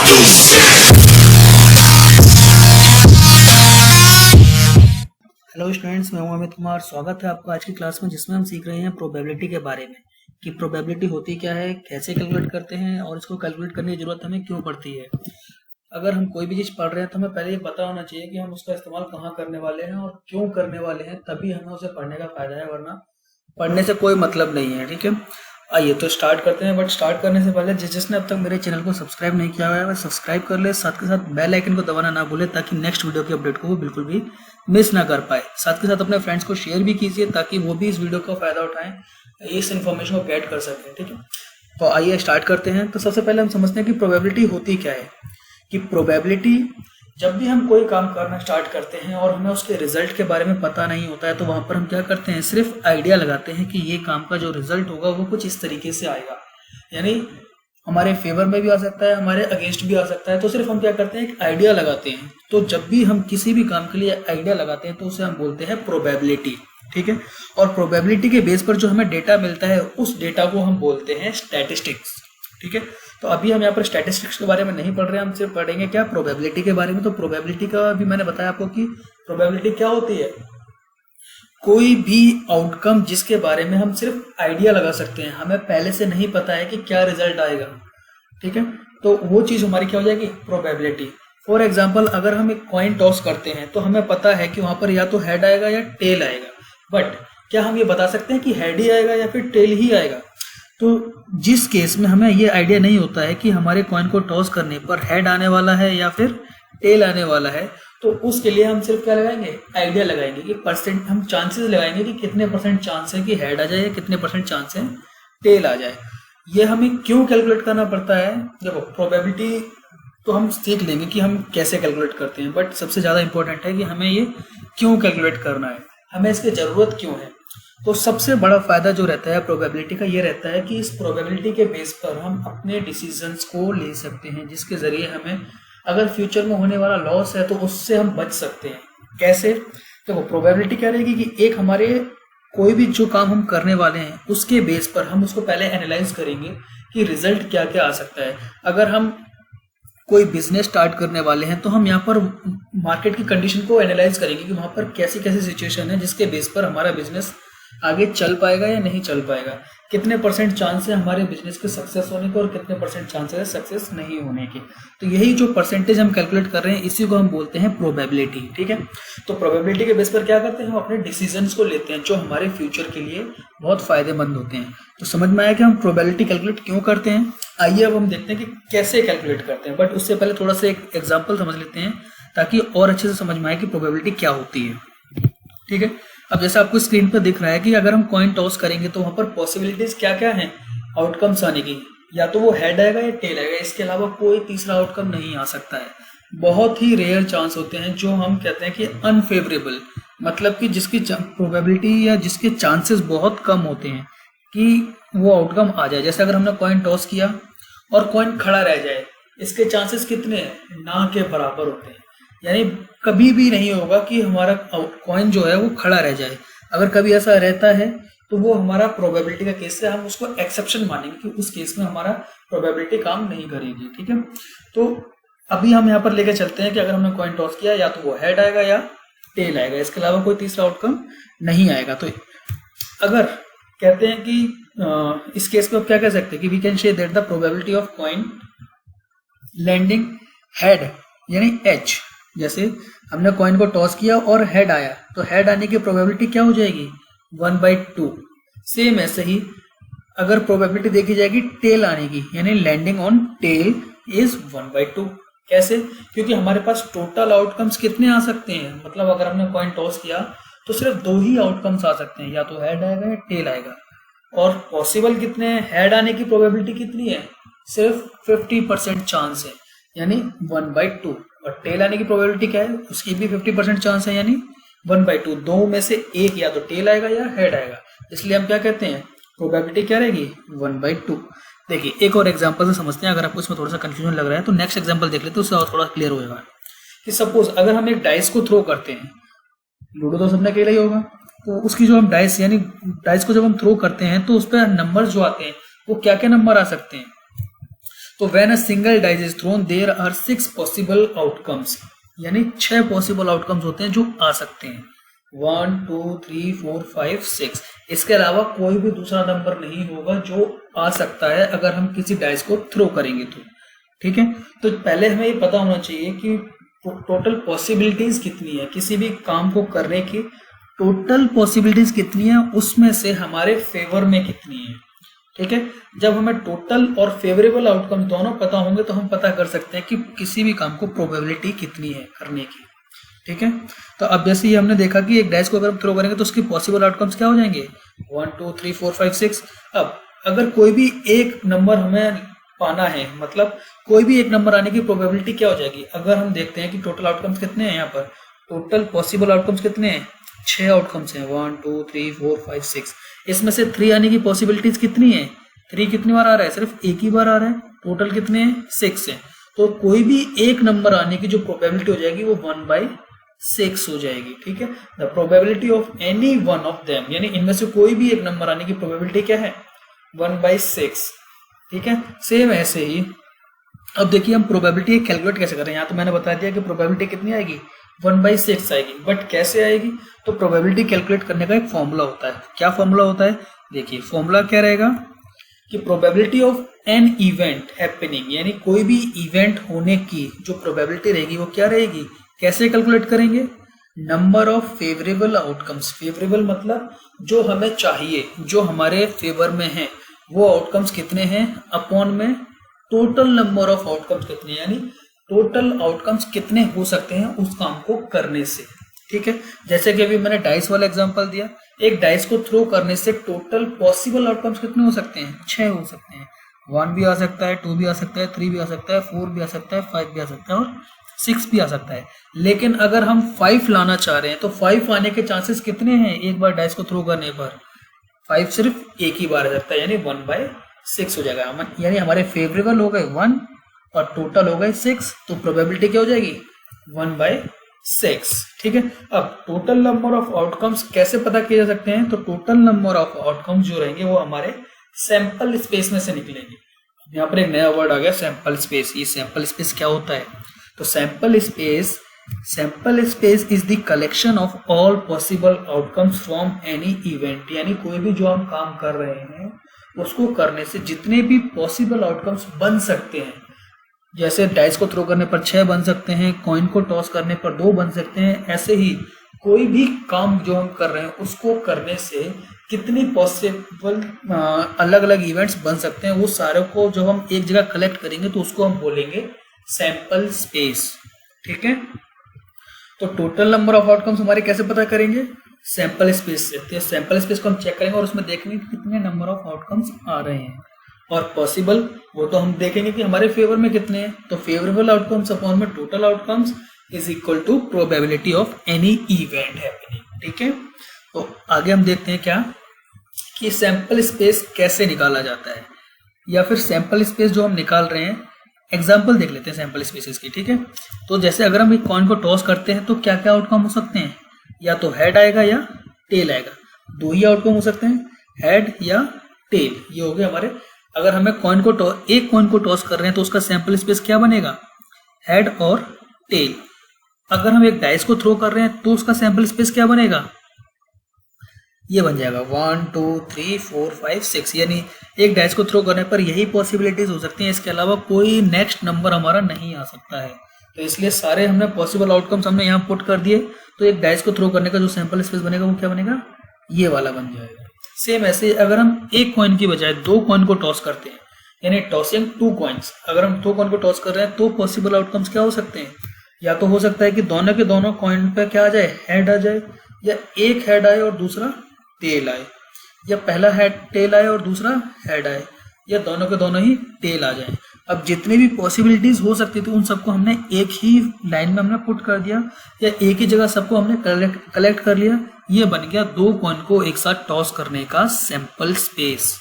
Hello students, मैं हूं अमित कुमार। स्वागत है आपका आज की क्लास में, जिसमें हम सीख रहे हैं प्रोबेबिलिटी के बारे में कि प्रोबेबिलिटी होती क्या है, कैसे कैलकुलेट करते हैं और इसको कैलकुलेट करने की जरूरत हमें क्यों पड़ती है। अगर हम कोई भी चीज़ पढ़ रहे हैं तो हमें पहले ये पता होना चाहिए कि हम उसका इस्तेमाल कहाँ करने वाले हैं और क्यों करने वाले हैं, तभी हमें उसे पढ़ने का फायदा है, वरना पढ़ने से कोई मतलब नहीं है। ठीक है, आइए तो स्टार्ट करते हैं। बट स्टार्ट करने से पहले जिसने अब तक मेरे चैनल को सब्सक्राइब नहीं किया हुआ है वह सब्सक्राइब कर ले, साथ के साथ बेल आइकन को दबाना ना भूले ताकि नेक्स्ट वीडियो की अपडेट को वो बिल्कुल भी मिस ना कर पाए। साथ के साथ अपने फ्रेंड्स को शेयर भी कीजिए ताकि वो भी इस वीडियो का फायदा उठाएं, इस इन्फॉर्मेशन को गेट कर सकें। ठीक है, तो आइए स्टार्ट करते हैं। तो सबसे पहले हम समझते हैं कि प्रोबेबिलिटी होती क्या है। कि प्रोबेबिलिटी, जब भी हम कोई काम करना स्टार्ट करते हैं और हमें उसके रिजल्ट के बारे में पता नहीं होता है तो वहां पर हम क्या करते हैं, सिर्फ आइडिया लगाते हैं कि ये काम का जो रिजल्ट होगा वो कुछ इस तरीके से आएगा, यानी हमारे फेवर में भी आ सकता है, हमारे अगेंस्ट भी आ सकता है। तो सिर्फ हम क्या करते हैं, एक आइडिया लगाते हैं। तो जब भी हम किसी भी काम के लिए आइडिया लगाते हैं तो उसे हम बोलते हैं प्रोबेबिलिटी। ठीक है, और प्रोबेबिलिटी के बेस पर जो हमें डेटा मिलता है उस डेटा को हम बोलते हैं स्टैटिस्टिक्स। ठीक है, तो अभी हम यहाँ पर स्टैटिस्टिक्स के बारे में नहीं पढ़ रहे हैं, हम सिर्फ पढ़ेंगे क्या, प्रोबेबिलिटी के बारे में। तो प्रोबेबिलिटी का भी मैंने बताया आपको कि प्रोबेबिलिटी क्या होती है, कोई भी आउटकम जिसके बारे में हम सिर्फ आइडिया लगा सकते हैं, हमें पहले से नहीं पता है कि क्या रिजल्ट आएगा। ठीक है, तो वो चीज हमारी क्या हो जाएगी, प्रोबेबिलिटी। फॉर एग्जाम्पल, अगर हम एक कॉइन टॉस करते हैं तो हमें पता है कि वहां पर या तो हेड आएगा या टेल आएगा, बट क्या हम ये बता सकते हैं कि हेड ही आएगा या फिर टेल ही आएगा। तो जिस केस में हमें ये आइडिया नहीं होता है कि हमारे कॉइन को टॉस करने पर हेड आने वाला है या फिर टेल आने वाला है, तो उसके लिए हम सिर्फ क्या लगाएंगे, आइडिया लगाएंगे कि परसेंट, हम चांसेस लगाएंगे कि कितने परसेंट चांस है कि हेड आ जाए या कितने परसेंट चांस है टेल आ जाए। ये हमें क्यों कैलकुलेट करना पड़ता है, देखो प्रोबेबिलिटी तो हम सीख लेंगे कि हम कैसे कैलकुलेट करते हैं, बट सबसे ज्यादा इंपॉर्टेंट है कि हमें ये क्यों कैलकुलेट करना है, हमें इसकी जरूरत क्यों है। तो सबसे बड़ा फायदा जो रहता है प्रोबेबिलिटी का, ये रहता है कि इस प्रोबेबिलिटी के बेस पर हम अपने डिसीजंस को ले सकते हैं, जिसके जरिए हमें अगर फ्यूचर में होने वाला लॉस है तो उससे हम बच सकते हैं। कैसे, तो प्रोबेबिलिटी क्या रहेगी कि एक हमारे कोई भी जो काम हम करने वाले हैं उसके बेस पर हम उसको पहले एनालाइज करेंगे कि रिजल्ट क्या क्या आ सकता है। अगर हम कोई बिजनेस स्टार्ट करने वाले हैं तो हम यहाँ पर मार्केट की कंडीशन को एनालाइज करेंगे कि वहां पर कैसी कैसी सिचुएशन है जिसके बेस पर हमारा बिजनेस आगे चल पाएगा या नहीं चल पाएगा, कितने परसेंट चांस है हमारे बिजनेस के सक्सेस होने के और कितने परसेंट चांस है सक्सेस नहीं होने के। तो यही जो परसेंटेज हम कैलकुलेट कर रहे हैं इसी को हम बोलते हैं प्रोबेबिलिटी। ठीक है, तो प्रोबेबिलिटी के बेस पर क्या करते हैं, हम अपने डिसीजंस को लेते हैं जो हमारे फ्यूचर के लिए बहुत फायदेमंद होते हैं। तो समझ में आया कि हम प्रोबेबिलिटी कैलकुलेट क्यों करते हैं। आइए अब हम देखते हैं कि कैसे कैलकुलेट करते हैं, बट उससे पहले थोड़ा सा एक एग्जाम्पल समझ लेते हैं ताकि और अच्छे से समझ में आए कि प्रोबेबिलिटी क्या होती है। ठीक है, अब जैसे आपको स्क्रीन पर दिख रहा है कि अगर हम कॉइन टॉस करेंगे तो वहां पर पॉसिबिलिटीज क्या क्या हैं आउटकम्स आने की, या तो वो हेड आएगा या टेल आएगा, इसके अलावा कोई तीसरा आउटकम नहीं आ सकता है। बहुत ही रेयर चांस होते हैं जो हम कहते हैं कि अनफेवरेबल, मतलब कि जिसकी प्रोबेबिलिटी या जिसके चांसेस बहुत कम होते हैं कि वो आउटकम आ जाए। जैसे अगर हमने कॉइन टॉस किया और कॉइन खड़ा रह जाए, इसके चांसेस कितने हैं, ना के बराबर होते हैं, यानी कभी भी नहीं होगा कि हमारा कॉइन जो है वो खड़ा रह जाए। अगर कभी ऐसा रहता है तो वो हमारा प्रोबेबिलिटी का केस है, हम उसको एक्सेप्शन मानेंगे कि उस केस में हमारा प्रोबेबिलिटी काम नहीं करेगी। ठीक है, तो अभी हम यहाँ पर लेके चलते हैं कि अगर हमने कॉइन टॉस किया या तो वो हेड आएगा या टेल आएगा, इसके अलावा कोई तीसरा आउटकम नहीं आएगा। तो अगर कहते हैं कि इस केस में आप क्या कह सकते हैं कि we can say that the probability of coin landing head यानी एच, जैसे हमने कॉइन को टॉस किया और हेड आया तो हेड आने की प्रोबेबिलिटी क्या हो जाएगी, 1/2। सेम ऐसे ही अगर प्रोबेबिलिटी देखी जाएगी टेल आने की, यानी लैंडिंग ऑन टेल इज 1/2। कैसे, क्योंकि हमारे पास टोटल आउटकम्स कितने आ सकते हैं, मतलब अगर हमने कॉइन टॉस किया तो सिर्फ 2 ही आउटकम्स आ सकते हैं, या तो हेड आएगा या टेल आएगा। और पॉसिबल कितने हैं, हेड आने की प्रोबेबिलिटी कितनी है, सिर्फ 50% चांस है, यानी 1/2। और टेल आने की प्रोबेबिलिटी क्या है, उसकी भी 50% चांस है, यानी 1/2। 2 में से एक या तो टेल आएगा या हेड आएगा, इसलिए हम क्या कहते हैं, प्रोबेबिलिटी क्या रहेगी, 1/2। देखिए एक और एग्जांपल से समझते हैं, अगर आपको इसमें थोड़ा सा कंफ्यूजन लग रहा है तो नेक्स्ट एग्जांपल देख लेते हैं, उससे और थोड़ा क्लियर हो जाएगा। कि सपोज अगर हम एक डाइस को थ्रो करते हैं, लूडो तो सबने खेला ही होगा, तो उसकी जो हम डाइस यानी डाइस को जब हम थ्रो करते हैं तो उस पर नंबर जो आते हैं वो क्या क्या नंबर आ सकते हैं। तो when a single dice is thrown there are 6 possible outcomes, यानी 6 पॉसिबल आउटकम्स होते हैं जो आ सकते हैं। 1 2 3 4 5 6, इसके अलावा कोई भी दूसरा नंबर नहीं होगा जो आ सकता है अगर हम किसी डाइस को थ्रो करेंगे तो। ठीक है, तो पहले हमें ये पता होना चाहिए कि टोटल पॉसिबिलिटीज कितनी है, किसी भी काम को करने की टोटल पॉसिबिलिटीज कितनी है, उसमें से हमारे फेवर में कितनी है। ठीक है, जब हमें टोटल और फेवरेबल आउटकम दोनों पता होंगे तो हम पता कर सकते हैं कि किसी भी काम को प्रोबेबिलिटी कितनी है करने की। ठीक है, तो अब जैसे ये हमने देखा कि एक डाइस को अगर हम थ्रो करेंगे तो उसकी पॉसिबल आउटकम्स क्या हो जाएंगे, 1 2 3 4 5 6। अब अगर कोई भी एक नंबर हमें पाना है, मतलब कोई भी एक नंबर आने की प्रोबेबिलिटी क्या हो जाएगी, अगर हम देखते हैं कि टोटल आउटकम्स कितने हैं, यहाँ पर टोटल पॉसिबल आउटकम्स कितने हैं, 6 आउटकम्स हैं, 1 2 3 4 5 6। इसमें से 3 आने की पॉसिबिलिटीज कितनी है, 3 कितनी बार आ रहा है, सिर्फ एक ही बार आ रहा है, टोटल कितने हैं, 6 है। तो कोई भी एक नंबर आने की जो प्रोबेबिलिटी हो जाएगी वो 1/6 हो जाएगी। ठीक है, the probability of any one of them, यानी इनमें से कोई भी एक नंबर आने की प्रोबेबिलिटी क्या है, 1/6। ठीक है, सेम ऐसे ही अब देखिए हम प्रोबेबिलिटी कैलकुलेट कैसे करें। यहाँ तो मैंने बता दिया कि प्रोबेबिलिटी कितनी आएगी, 1/6 आएगी, बट कैसे आएगी, तो प्रोबेबिलिटी कैलकुलेट करने का एक फॉर्मूला होता है। क्या फॉर्मूला होता है, देखिए फॉर्मूला क्या रहेगा कि probability of an event happening, यानी कोई भी इवेंट होने की जो प्रोबेबिलिटी रहेगी वो क्या रहेगी, कैसे कैलकुलेट करेंगे, number of favourable outcomes. Favourable मतलब जो हमें चाहिए, जो हमारे फेवर में है, वो आउटकम्स कितने हैं अपॉन में टोटल नंबर ऑफ आउटकम्स कितने, यानी टोटल आउटकम्स कितने हो सकते हैं उस काम को करने से। ठीक है, जैसे कि अभी मैंने डाइस वाला एग्जांपल दिया, एक डाइस को थ्रो करने से टोटल पॉसिबल आउटकम्स कितने हो सकते हैं, 6 हो सकते हैं। 1 भी आ सकता है, 2 भी आ सकता है, 3 भी आ सकता है, 4 भी आ सकता है, 5 भी आ सकता है और 6 भी आ सकता है। लेकिन अगर हम 5 लाना चाह रहे हैं तो 5 आने के चांसेस कितने हैं, एक बार डाइस को थ्रो करने पर 5 सिर्फ एक ही बार आ सकता है, यानी 1/6 हो जाएगा। यानी हमारे फेवरेबल हो गए 1 और टोटल हो गए 6, तो प्रोबेबिलिटी क्या हो जाएगी, 1/6। ठीक है, अब टोटल नंबर ऑफ आउटकम्स कैसे पता किए जा सकते हैं, तो टोटल नंबर ऑफ आउटकम्स जो रहेंगे वो हमारे सैंपल स्पेस में से निकलेंगे। यहाँ पर एक नया वर्ड आ गया, सैंपल स्पेस। ये सैंपल स्पेस क्या होता है, तो sample space is the collection of all possible outcomes from any event, यानी कोई भी जो हम काम कर रहे हैं उसको करने से जितने भी पॉसिबल आउटकम्स बन सकते हैं, जैसे डाइस को थ्रो करने पर 6 बन सकते हैं, कॉइन को टॉस करने पर 2 बन सकते हैं, ऐसे ही कोई भी काम जो हम कर रहे हैं उसको करने से कितनी पॉसिबल अलग अलग इवेंट्स बन सकते हैं, वो सारे को जब हम एक जगह कलेक्ट करेंगे तो उसको हम बोलेंगे सैंपल स्पेस। ठीक है, तो टोटल नंबर ऑफ आउटकम्स हमारे कैसे पता करेंगे, सैंपल स्पेस से। तो सैंपल स्पेस को हम चेक करेंगे और उसमें देखेंगे कितने नंबर ऑफ आउटकम्स आ रहे हैं, और पॉसिबल वो तो हम देखेंगे कि हमारे फेवर में कितने हैं, तो फेवरेबल आउटकम्स अपॉन में total outcomes is equal to probability of any event happening. ठीक है, तो आगे हम देखते हैं क्या कि सैंपल स्पेस कैसे निकाला जाता है, या फिर सैंपल स्पेस जो हम निकाल रहे हैं, एग्जाम्पल देख लेते हैं सैंपल स्पेसेस की। ठीक है, तो जैसे अगर हम एक कॉइन को टॉस करते हैं तो क्या क्या आउटकम हो सकते हैं, या तो हेड आएगा या टेल आएगा, 2 ही आउटकम हो सकते हैं, हेड या टेल। ये हो गए हमारे, अगर हमें एक कॉइन को टॉस कर रहे हैं तो उसका सैंपल स्पेस क्या बनेगा, हेड और टेल। अगर हम एक डाइस को थ्रो कर रहे हैं तो उसका सैंपल स्पेस क्या बनेगा, ये बन जाएगा 1 2 3 4 5 6, यानी एक डाइस को थ्रो करने पर यही पॉसिबिलिटीज हो सकती हैं, इसके अलावा कोई नेक्स्ट नंबर हमारा नहीं आ सकता है। तो इसलिए सारे हमने पॉसिबल आउटकम्स हमने यहाँ पुट कर दिए, तो एक डाइस को थ्रो करने का जो सैंपल स्पेस बनेगा वो क्या बनेगा, ये वाला बन जाएगा। सेम ऐसे अगर हम एक कॉइन की बजाय 2 कॉइन को टॉस करते हैं, यानी टॉसिंग 2 कॉइन्स, अगर हम 2 कॉइन को टॉस कर रहे हैं तो पॉसिबल आउटकम्स क्या हो सकते हैं, या तो हो सकता है कि दोनों के दोनों कॉइन पे क्या आ जाए, हेड आ जाए, या एक हेड आए और दूसरा टेल आए, या पहला हेड टेल आए और दूसरा हेड आए, या दोनों के दोनों ही टेल आ जाए। अब जितनी भी पॉसिबिलिटीज हो सकती थी उन सबको हमने एक ही लाइन में हमने पुट कर दिया, या एक ही जगह सबको हमने कलेक्ट कर लिया, ये बन गया 2 कॉइन को एक साथ टॉस करने का सैंपल स्पेस।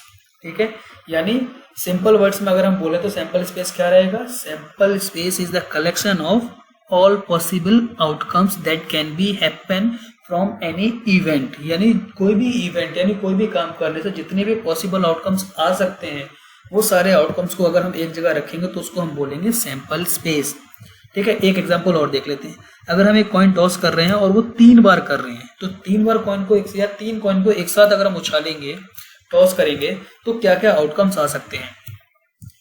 ठीक है, यानी सिंपल वर्ड्स में अगर हम बोले तो सैंपल स्पेस क्या रहेगा, sample space is the collection of all possible outcomes that can be happen from any event, यानी कोई भी इवेंट यानी कोई भी काम करने से जितने भी पॉसिबल आउटकम्स आ सकते हैं वो सारे आउटकम्स को अगर हम एक जगह रखेंगे तो उसको हम बोलेंगे सैंपल स्पेस। ठीक है, एक एग्जांपल और देख लेते हैं। अगर हम एक कॉइन टॉस कर रहे हैं और वो 3 बार कर रहे हैं, तो 3 बार कॉइन को या 3 कॉइन को एक साथ अगर हम उछालेंगे, टॉस करेंगे, तो क्या क्या आउटकम्स आ सकते हैं।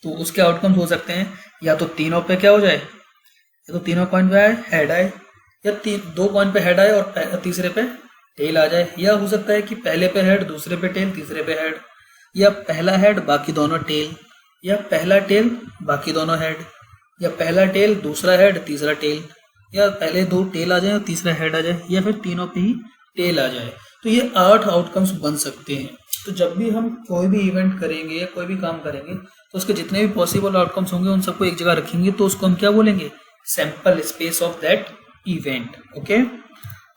तो उसके आउटकम्स हो सकते हैं या तो तीनों पे क्या हो जाए, या तो तीनों कॉइन पे हेड आए, या 2 कॉइन पे हेड आए और तीसरे पे टेल आ जाए, या हो सकता है कि पहले पे हेड, दूसरे पे टेल, तीसरे पे हेड, या पहला हेड बाकी दोनों टेल, या पहला टेल बाकी दोनों हेड, या पहला टेल दूसरा हेड तीसरा टेल, या पहले 2 टेल आ जाए और तीसरा हेड आ जाए, या फिर तीनों पे ही टेल आ जाए। तो ये 8 आउटकम्स बन सकते हैं। तो जब भी हम कोई भी इवेंट करेंगे या कोई भी काम करेंगे तो उसके जितने भी पॉसिबल आउटकम्स होंगे उन सबको एक जगह रखेंगे, तो उसको हम क्या बोलेंगे, sample space of that event. Okay,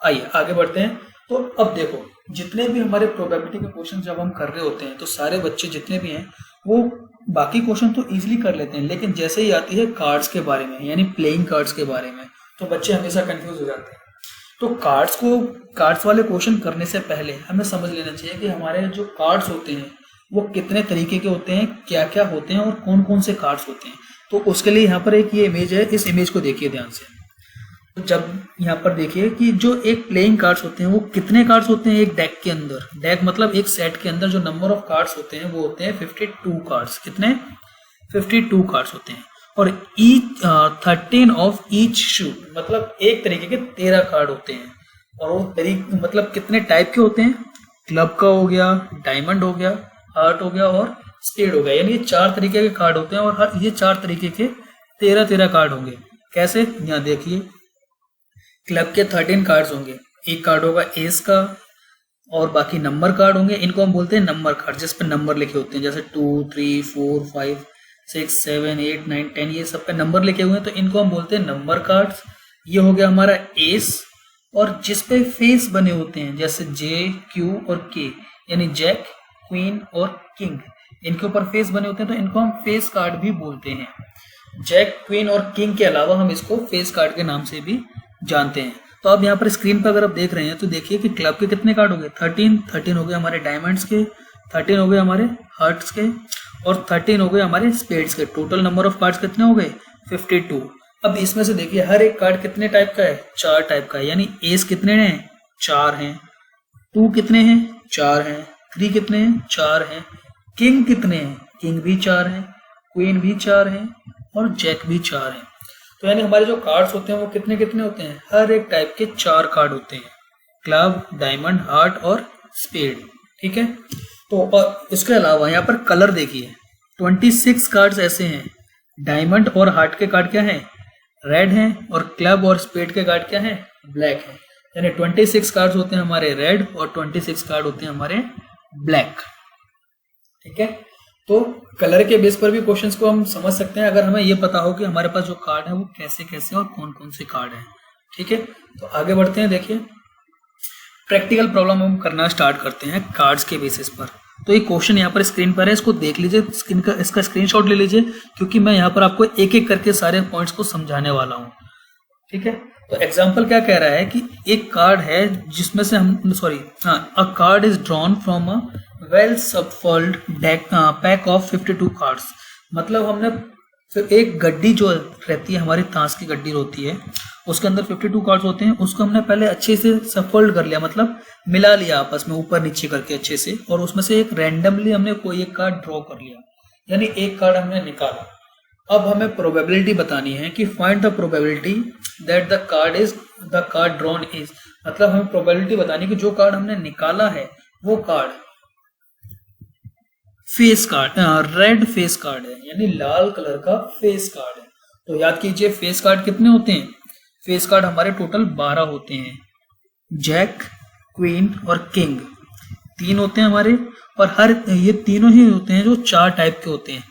आइए आगे बढ़ते हैं। तो अब देखो, जितने भी हमारे प्रोबेबिलिटी के क्वेश्चन जब हम कर रहे होते हैं तो सारे बच्चे जितने भी हैं वो बाकी क्वेश्चन तो इजीली कर लेते हैं, लेकिन जैसे ही आती है कार्ड्स के बारे में, यानी प्लेइंग कार्ड्स के बारे में, तो बच्चे हमेशा कंफ्यूज हो जाते हैं। तो कार्ड्स वाले क्वेश्चन करने से पहले हमें समझ लेना चाहिए कि हमारे जो कार्ड्स होते हैं वो कितने तरीके के होते हैं, क्या क्या होते हैं और कौन कौन से कार्ड्स होते हैं। तो उसके लिए यहाँ पर एक ये इमेज है, इस इमेज को देखिए ध्यान से। तो जब यहाँ पर देखिए कि जो एक प्लेइंग कार्ड्स होते हैं वो कितने कार्ड्स होते हैं एक डेक के अंदर। डेक मतलब एक सेट के अंदर जो नंबर ऑफ कार्ड्स होते हैं वो होते हैं 52 कार्ड्स। कितने? 52 कार्ड्स होते हैं। और ईच 13 ऑफ ईच शूट, मतलब एक तरीके के 13 कार्ड होते हैं। और वो मतलब कितने टाइप के होते हैं, क्लब का हो गया, डायमंड हो गया, हार्ट हो गया और स्पेड हो गया। यानी ये 4 तरीके के कार्ड होते हैं और ये 4 तरीके के 13 कार्ड होंगे। कैसे? यहाँ देखिए, क्लब के 13 कार्ड्स होंगे, एक कार्ड होगा एस का और बाकी नंबर कार्ड होंगे। इनको हम बोलते हैं नंबर कार्ड, जिस पे नंबर लिखे होते हैं, जैसे 2, 3, 4, 5, 6, 7, 8, 9, 10, ये सब पे नंबर लिखे हुए हैं, तो इनको हम बोलते हैं नंबर कार्ड्स। ये हो गया हमारा एस, और जिस पे फेस बने होते हैं जैसे जे, क्यू और के, यानी जैक, क्वीन और किंग, इनके ऊपर फेस बने होते हैं, तो इनको हम फेस कार्ड भी बोलते हैं। जैक, क्वीन और किंग के अलावा हम इसको फेस कार्ड के नाम से भी जानते हैं। तो अब यहाँ पर स्क्रीन पर अगर आप देख रहे हैं तो देखिए कि क्लब के कितने कार्ड हो गए, 13 हो गए हमारे डायमंड्स के, 13 हो गए हमारे हार्ट्स के और 13 हो गए हमारे स्पेड्स के। टोटल नंबर ऑफ कार्ड्स कितने हो गए, 52। अब इसमें से देखिए हर एक कार्ड कितने टाइप का है, 4 टाइप का है। यानी एस कितने हैं, 4 हैं, 2 कितने हैं, 4 हैं, 3 कितने हैं, 4 हैं, किंग कितने हैं, किंग भी 4 हैं, क्वीन भी 4 हैं और जैक भी 4 हैं। तो यानी हमारे जो कार्ड्स होते हैं वो कितने कितने होते हैं, हर एक टाइप के 4 कार्ड होते हैं, क्लब, डायमंड, हार्ट और स्पेड। ठीक है, तो और इसके अलावा यहाँ पर कलर देखिए, 26 कार्ड्स ऐसे हैं। डायमंड और हार्ट के कार्ड क्या हैं, रेड हैं, और क्लब और स्पेड के कार्ड क्या हैं, ब्लैक हैं। यानी 26 कार्ड्स होते हैं हमारे रेड और 26 कार्ड होते हैं हमारे ब्लैक। ठीक है, तो कलर के बेस पर भी क्वेश्चंस को हम समझ सकते हैं अगर हमें ये पता हो कि हमारे पास जो कार्ड है वो कैसे कैसे और कौन कौन से कार्ड हैं। ठीक है, तो आगे बढ़ते हैं। देखिए, प्रैक्टिकल प्रॉब्लम हम करना स्टार्ट करते हैं कार्ड्स के बेसिस पर। तो ये क्वेश्चन यहाँ पर स्क्रीन पर है, इसको देख लीजिए, इसका स्क्रीनशॉट ले लीजिए, क्योंकि मैं यहाँ पर आपको एक एक करके सारे पॉइंट्स को समझाने वाला हूँ। ठीक है, तो एग्जाम्पल क्या कह रहा है कि एक कार्ड है जिसमें से हम अ card is drawn from a well shuffled pack of 52 cards. मतलब हमने एक गड्डी जो रहती है हमारी ताश की गड्डी होती है, उसके अंदर 52 कार्ड्स होते हैं, उसको हमने पहले अच्छे से सफल्ड कर लिया, मतलब मिला लिया आपस में ऊपर नीचे करके अच्छे से, और उसमें से एक रैंडमली हमने कोई एक कार्ड ड्रॉ कर लिया, यानी एक कार्ड हमने निकाला। अब हमें प्रोबेबिलिटी बतानी है कि find the probability that the card drawn is, मतलब हमें प्रोबेबिलिटी बतानी कि जो कार्ड हमने निकाला है वो card face card, red face card है, यानी लाल कलर का फेस कार्ड है। तो याद कीजिए फेस कार्ड कितने होते हैं, फेस कार्ड हमारे टोटल 12 होते हैं। जैक, क्वीन और किंग 3 होते हैं हमारे, और हर ये तीनों ही होते हैं जो 4 टाइप के होते हैं।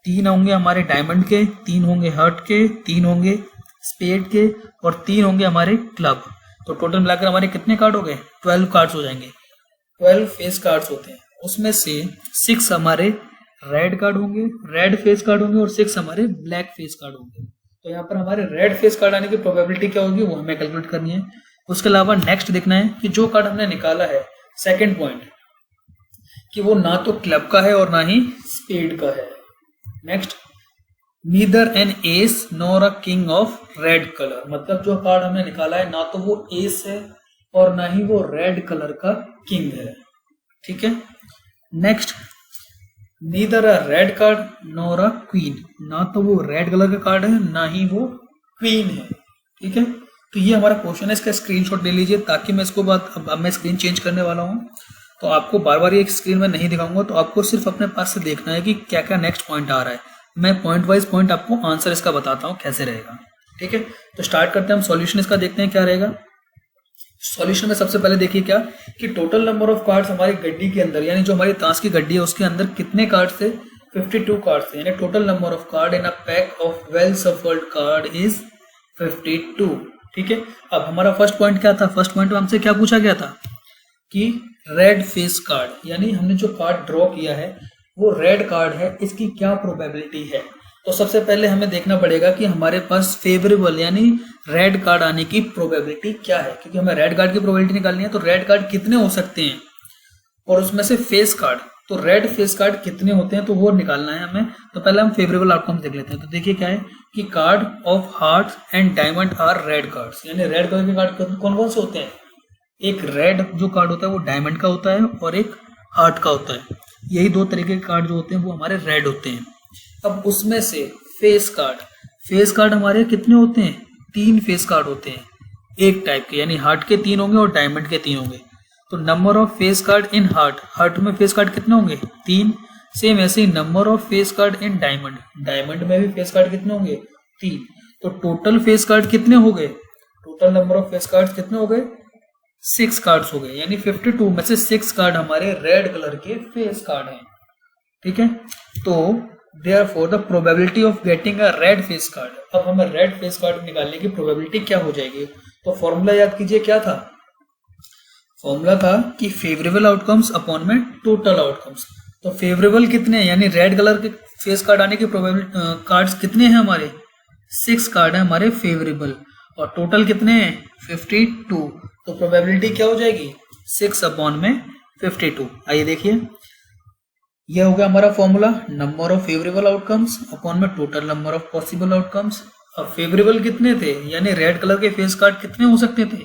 3 होंगे हमारे डायमंड के, 3 होंगे हार्ट के, 3 होंगे स्पेड के और 3 होंगे हमारे क्लब। तो टोटल मिलाकर हमारे कितने कार्ड हो गए, 12 कार्ड्स हो जाएंगे। 12 फेस कार्ड्स होते हैं, उसमें से 6 हमारे रेड कार्ड होंगे, रेड फेस कार्ड होंगे, और 6 हमारे ब्लैक फेस कार्ड होंगे। तो यहाँ पर हमारे रेड फेस कार्ड आने की प्रोबेबिलिटी क्या होगी वो हमें कैलकुलेट करनी है। उसके अलावा नेक्स्ट देखना है कि जो कार्ड हमने निकाला है, सेकंड पॉइंट, कि वो ना तो क्लब का है और ना ही स्पेड का है। Next, neither an ace nor a king of red colour, मतलब जो कार्ड हमने निकाला है ना तो वो एस है और ना ही वो रेड कलर का किंग है। ठीक है। Next, neither a red card nor a queen, ना तो वो रेड कलर का कार्ड है ना ही वो क्वीन है। ठीक है। तो ये हमारा क्वेश्चन है, इसका स्क्रीनशॉट ले लीजिए ताकि मैं इसको अब मैं स्क्रीन चेंज करने वाला हूँ तो आपको बार बार ये स्क्रीन में नहीं दिखाऊंगा, तो आपको सिर्फ अपने पास से देखना है कि क्या क्या नेक्स्ट पॉइंट आ रहा है। मैं पॉइंट वाइज पॉइंट आपको आंसर इसका बताता हूँ कैसे रहेगा। ठीक है। तो स्टार्ट करते हैं हम सॉल्यूशन इसका, देखते हैं क्या रहेगा। सॉल्यूशन में सबसे पहले देखिए क्या कि टोटल नंबर ऑफ कार्ड्स हमारी गड्डी के अंदर, यानी जो हमारी ताश की गड्डी है उसके अंदर कितने कार्ड्स थे, 52 कार्ड्स थे। यानी total number of card in a pack of well shuffled card is 52। ठीक है। अब हमारा फर्स्ट पॉइंट क्या था, फर्स्ट पॉइंट में हमसे क्या पूछा गया था कि रेड फेस कार्ड, यानी हमने जो कार्ड ड्रॉ किया है वो रेड कार्ड है, इसकी क्या प्रोबेबिलिटी है। तो सबसे पहले हमें देखना पड़ेगा कि हमारे पास फेवरेबल यानी रेड कार्ड आने की प्रोबेबिलिटी क्या है, क्योंकि हमें रेड कार्ड की प्रोबेबिलिटी निकालनी है। तो रेड कार्ड कितने हो सकते हैं और उसमें से फेस कार्ड, तो रेड फेस कार्ड कितने होते हैं तो वो निकालना है हमें। तो पहले हम फेवरेबल आउटकम देख लेते हैं। तो देखिए क्या है कि card of hearts and diamond are red cards, यानी रेड कलर के कार्ड कौन कौन से होते हैं, एक रेड जो कार्ड होता है वो डायमंड का होता है और एक हार्ट का होता है। यही दो तरीके के कार्ड जो होते हैं वो हमारे रेड होते हैं। अब उसमें से फेस कार्ड हमारे कितने होते हैं, 3 फेस कार्ड होते हैं एक टाइप के, यानी हार्ट के 3 होंगे और डायमंड के 3 होंगे। तो number of face card in heart में फेस कार्ड कितने होंगे, 3। सेम ऐसे ही number of face card in diamond में भी फेस कार्ड कितने होंगे, 3। तो टोटल फेस कार्ड कितने हो गए, total number of face card कितने हो गए, 6 कार्ड्स हो गए। यानी 52 में से 6 कार्ड हमारे रेड कलर के फेस कार्ड हैं। ठीक है। तो therefore the probability of getting a red face card, अब हमें रेड फेस कार्ड निकालने की प्रोबेबिलिटी क्या हो जाएगी। तो फॉर्मूला याद कीजिए क्या था, फॉर्मूला था कि फेवरेबल आउटकम्स अपॉन में टोटल आउटकम्स। तो फेवरेबल कितने हैं, यानी रेड कलर के फेस कार्ड आने की प्रोबेबिलिटी कार्ड्स कितने हैं हमारे, 6 कार्ड है हमारे फेवरेबल, और टोटल कितने हैं 52। तो प्रोबेबिलिटी क्या हो जाएगी 6 अपॉन में 52। आइए देखिए, यह हो गया हमारा formula, number of favourable outcomes upon में total number of possible outcomes. अब फेवरेबल कितने थे, यानी रेड कलर के फेस कार्ड कितने हो सकते थे,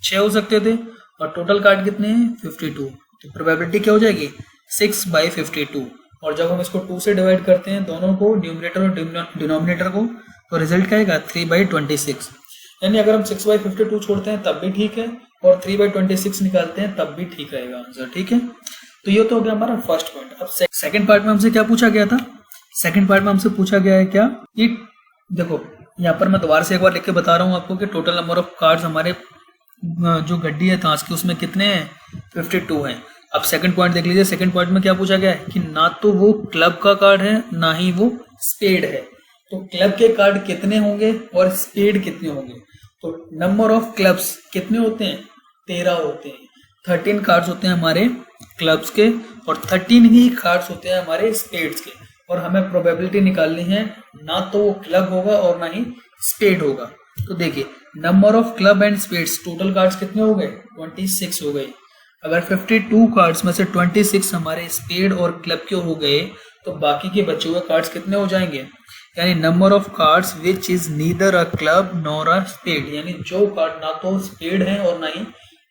6 हो सकते थे, और टोटल कार्ड कितने हैं 52। तो प्रोबेबिलिटी क्या हो जाएगी 6/52। और जब हम इसको 2 से डिवाइड करते हैं दोनों को, न्यूमरेटर और डिनोमिनेटर को, तो रिजल्ट क्या आएगा 3/26। यानी अगर हम 6/52 छोड़ते हैं तब भी ठीक है और 3/26 निकालते हैं तब भी ठीक रहेगा आंसर। ठीक है। तो ये तो हो गया हमारा फर्स्ट पॉइंट। अब सेकंड पार्ट में हमसे क्या पूछा गया था, सेकंड पार्ट में हमसे पूछा गया है क्या कि देखो यहाँ पर मैं दोबारा से एक बार लिख के बता रहा हूँ आपको कि टोटल नंबर ऑफ कार्ड्स हमारे जो गड्डी है ताश की उसमें कितने हैं 52 हैं। अब सेकंड पॉइंट देख लीजिए, सेकंड पॉइंट में क्या पूछा गया है कि ना तो वो क्लब का कार्ड है ना ही वो स्पेड है। तो क्लब के कार्ड कितने होंगे और स्पेड कितने होंगे। तो नंबर ऑफ क्लब्स कितने होते हैं 13 होते हैं, 13 कार्ड्स होते हैं हमारे क्लब्स के और 13 ही कार्ड्स होते हैं हमारे स्पेड्स के। और हमें प्रोबेबिलिटी निकालनी है, ना तो वो क्लब होगा और ना ही स्पेड होगा। तो देखिए number of club and spades, total cards कितने हो गए 26 हो गए। अगर 52 कार्ड्स में से 26 हमारे स्पेड और क्लब के हो गए तो बाकी के बचे हुए कार्ड्स कितने हो जाएंगे, यानी number of cards which is neither a club nor a spade, यानी जो कार्ड ना तो स्पेड है और ना ही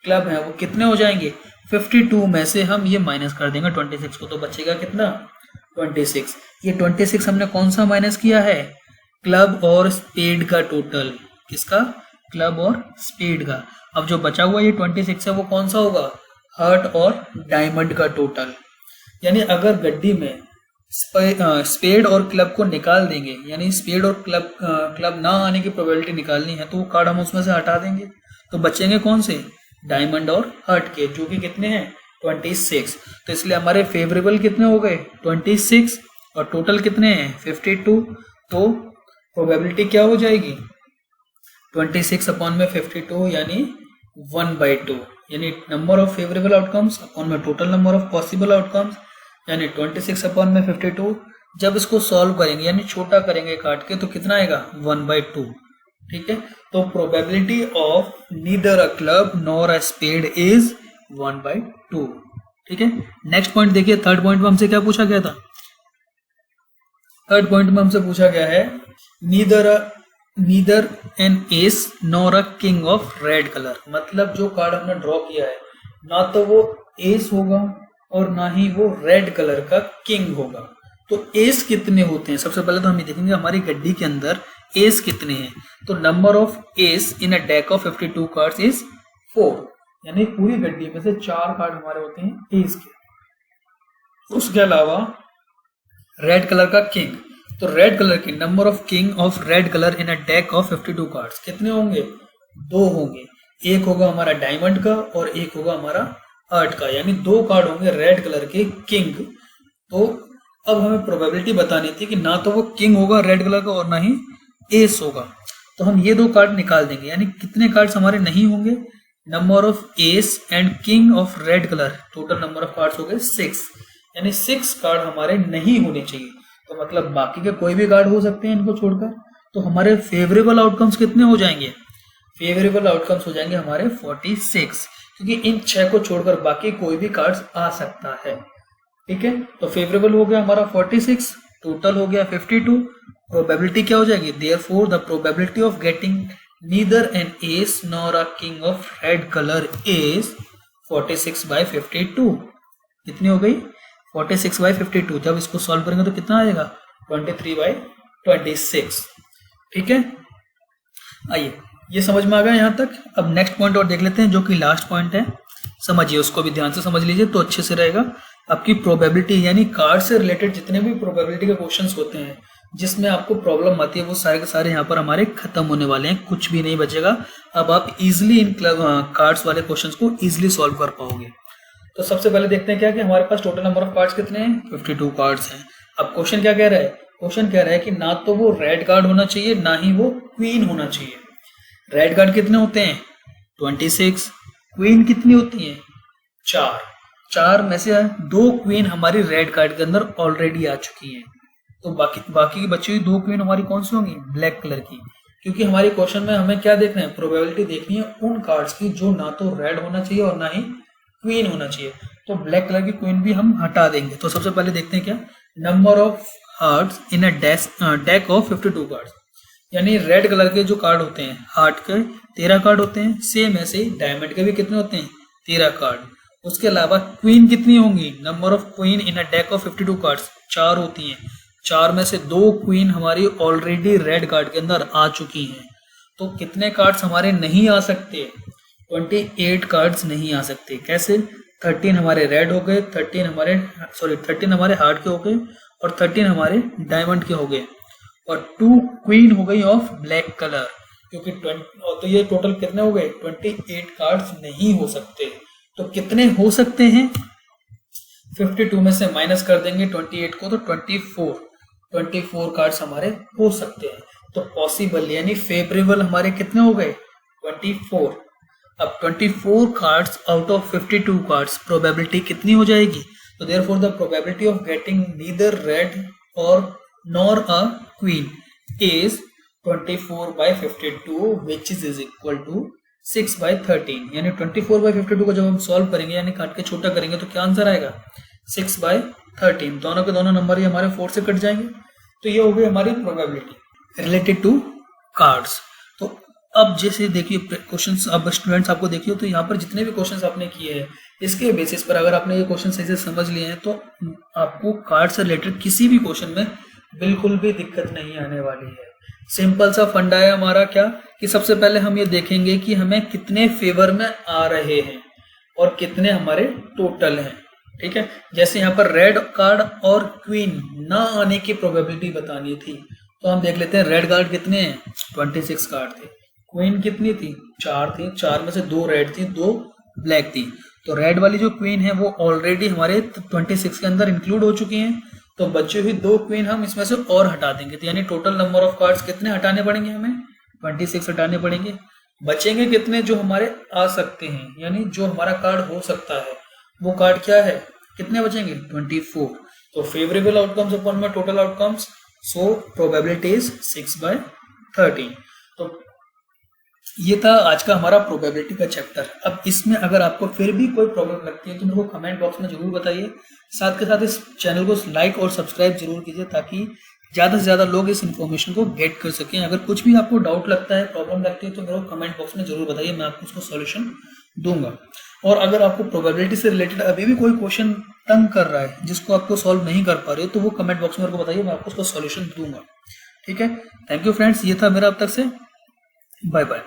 क्लब है वो कितने हो जाएंगे 52 में से हम ये माइनस कर देंगे 26 को, तो बचेगा कितना 26। ये 26 हमने कौन सा माइनस किया है, क्लब और स्पेड का टोटल, किसका क्लब और स्पेड का। अब जो बचा हुआ ये 26 है वो कौन सा होगा, हार्ट और डायमंड का टोटल। यानी अगर गड्डी में स्पेड और क्लब को निकाल देंगे, यानी स्पेड और क्लब ना आने की प्रोबेबिलिटी निकालनी है तो वो कार्ड हम उसमें से हटा देंगे, तो बचेंगे कौन से डायमंड और हार्ट के, जो कि कितने हैं 26। तो इसलिए हमारे फेवरेबल कितने हो गए 26 और टोटल कितने हैं 52। तो प्रोबेबिलिटी क्या हो जाएगी 26 अपॉन में 52 यानी 1/2, यानी number of favourable outcomes upon में total number of possible outcomes, यानी 26 अपॉन में 52। जब इसको सॉल्व करेंगे यानी छोटा करेंगे काट के तो कितना आएगा 1/2। ठीक है। तो probability of neither a club nor a spade is 1/2। ठीक है। नेक्स्ट पॉइंट देखिए, थर्ड पॉइंट में हमसे क्या पूछा गया था। थर्ड पॉइंट में हमसे पूछा गया है neither an ace nor a king of red colour. मतलब जो कार्ड हमने ड्रॉ किया है ना तो वो एस होगा और ना ही वो रेड कलर का किंग होगा। तो एस कितने होते हैं, सबसे पहले तो हम ये देखेंगे हमारी गड्डी के अंदर एस कितने हैं। तो number of S in a deck of 52 cards is 4, यानी पूरी गड्डी में से 4 कार्ड हमारे होते हैं एस के। उसके अलावा रेड कलर का किंग, तो रेड कलर की number of king of red colour in a deck of 52 cards कितने होंगे, 2 होंगे। एक होगा हमारा डायमंड का और एक होगा हमारा हार्ट का, यानी 2 कार्ड होंगे रेड कलर के किंग। तो अब हमें प्रोबेबिलिटी बतानी थी कि ना तो वो किंग होगा रेड कलर का और ना ही एस होगा। तो हम ये 2 कार्ड निकाल देंगे, यानी कितने कार्ड्स हमारे नहीं होंगे, number of S and king of red colour, total number of cards हो गए 6, यानी 6 कार्ड हमारे नहीं होने चाहिए। तो मतलब बाकी के कोई भी कार्ड हो सकते हैं इनको छोड़कर। तो हमारे फेवरेबल आउटकम्स कितने हो जाएंगे, फेवरेबल आउटकम्स हो जाएंगे हमारे 46, क्योंकि इन 6 को छोड़कर बाकी कोई भी कार्ड्स आ सकता है। ठीक है, तो फेवरेबल हो गया हमारा 46, टोटल हो गया 52। प्रोबेबिलिटी क्या हो जाएगी, therefore the probability of getting neither an ace nor a king of red colour is 46/52। कितनी हो गई, 46/52। जब इसको सॉल्व करेंगे तो कितना आएगा, 23/26। ठीक है, आइए ये समझ में आ गया यहाँ तक। अब नेक्स्ट पॉइंट और देख लेते हैं जो कि लास्ट पॉइंट है, समझिए उसको भी ध्यान से समझ लीजिए तो अच्छे से रहेगा। आपकी प्रोबेबिलिटी यानी कार्ड से रिलेटेड जितने भी प्रोबेबिलिटी के क्वेश्चंस होते हैं जिसमें आपको प्रॉब्लम आती है वो सारे के सारे यहाँ पर हमारे खत्म होने वाले हैं, कुछ भी नहीं बचेगा। अब आप इजिली इन कार्ड्स वाले क्वेश्चंस को इजिली सॉल्व कर पाओगे। तो सबसे पहले देखते हैं क्या कि हमारे पास टोटल नंबर ऑफ कार्ड्स कितने हैं, 52 कार्ड्स हैं। अब क्वेश्चन क्या कह रहा है, क्वेश्चन कह रहा है कि ना तो वो रेड कार्ड होना चाहिए ना ही वो क्वीन होना चाहिए। रेड कार्ड कितने होते हैं, 26, क्वीन कितनी होती है, 4। 4 में से 2 क्वीन हमारी रेड कार्ड के अंदर ऑलरेडी आ चुकी हैं। तो बाकी की बची हुई 2 क्वीन हमारी कौन सी होंगी, ब्लैक कलर की, क्योंकि हमारे क्वेश्चन में हमें क्या देखना है, प्रोबेबिलिटी देखनी है उन कार्ड्स की जो ना तो रेड होना चाहिए और ना ही क्वीन होना चाहिए। तो ब्लैक कलर की क्वीन भी हम हटा देंगे। तो सबसे पहले देखते हैं क्या, number of hearts in a deck of 52 cards, यानी रेड कलर के जो कार्ड होते हैं हार्ट के 13 कार्ड होते हैं। सेम ऐसे ही डायमंड के भी कितने होते हैं, 13 कार्ड। उसके अलावा क्वीन कितनी होंगी, number of queen in a deck of 52 cards 4 होती हैं। 4 में से 2 क्वीन हमारी ऑलरेडी रेड कार्ड के अंदर आ चुकी हैं। तो कितने कार्ड्स हमारे नहीं आ सकते, 28 कार्ड्स नहीं आ सकते। कैसे, 13 हमारे रेड हो गए, 13 हमारे हार्ट के हो गए और 13 हमारे डायमंड के हो गए और 2 क्वीन हो गई ऑफ ब्लैक कलर, क्योंकि तो ये टोटल कितने हो गए, 28 कार्ड्स नहीं हो सकते। तो कितने हो सकते हैं, 52 में से माइनस कर देंगे 28 को तो 24 कार्ड्स हमारे हो सकते हैं। तो पॉसिबल यानी फेवरेबल हमारे कितने हो गए, 24। अब 24 cards out of 52 cards probability कितनी हो जाएगी, तो therefore the probability of getting neither red और nor a queen is 24/52 which is equal to 6/13। यानी 24/52 को जब हम सॉल्व करेंगे यानी काट के छोटा करेंगे तो क्या आंसर आएगा, 6/13। दोनों के दोनों नंबर ही हमारे 4 से कट जाएंगे। तो ये हो गई हमारी प्रोबेबिलिटी रिलेटेड टू कार्ड्स। तो अब जैसे देखिए क्वेश्चंस, अब स्टूडेंट्स आपको देखिए तो यहाँ पर जितने भी क्वेश्चंस आपने किए हैं इसके बेसिस पर अगर आपने ये क्वेश्चन सही से समझ लिए हैं तो आपको कार्ड से रिलेटेड किसी भी क्वेश्चन में बिल्कुल भी दिक्कत नहीं आने वाली है। सिंपल सा फंडा है हमारा क्या कि सबसे पहले हम ये देखेंगे कि हमें कितने फेवर में आ रहे हैं और कितने हमारे टोटल हैं। ठीक है, जैसे यहाँ पर रेड कार्ड और क्वीन ना आने की प्रोबेबिलिटी बतानी थी तो हम देख लेते हैं रेड कार्ड कितने हैं, 26 कार्ड थे। क्वीन कितनी थी, 4 थी। 4 में से 2 रेड थी, 2 ब्लैक थी। तो रेड वाली जो क्वीन है वो ऑलरेडी हमारे 26 के अंदर इंक्लूड हो चुकी हैं। तो बची हुई 2 क्वीन हम इसमें से और हटा देंगे। तो यानी टोटल नंबर ऑफ कार्ड्स कितने हटाने पड़ेंगे हमें, 26 हटाने पड़ेंगे। बचेंगे कितने जो हमारे आ सकते हैं, यानी जो हमारा कार्ड हो सकता है वो कार्ड क्या है, कितने बचेंगे, 24। तो फेवरेबल आउटकम्स अपॉन में total outcomes, so probability is 6/13। तो ये था आज का हमारा प्रोबेबिलिटी का चैप्टर। अब इसमें अगर आपको फिर भी कोई प्रॉब्लम लगती है तो मेरे को कमेंट बॉक्स में जरूर बताइए। साथ के साथ इस चैनल को लाइक और सब्सक्राइब जरूर कीजिए ताकि ज़्यादा से ज़्यादा लोग इस इन्फॉर्मेशन को गेट कर सकें। अगर कुछ भी आपको डाउट लगता है, प्रॉब्लम लगती है तो मेरे को कमेंट बॉक्स में जरूर बताइए, मैं आपको उसको सॉल्यूशन दूंगा। और अगर आपको प्रोबेबिलिटी से रिलेटेड अभी भी कोई क्वेश्चन तंग कर रहा है जिसको आपको सॉल्व नहीं कर पा रहे हो तो वो कमेंट बॉक्स में मेरे को बताइए, मैं आपको उसका सॉल्यूशन दूंगा। ठीक है, थैंक यू फ्रेंड्स, ये था मेरा अब तक से। Bye bye.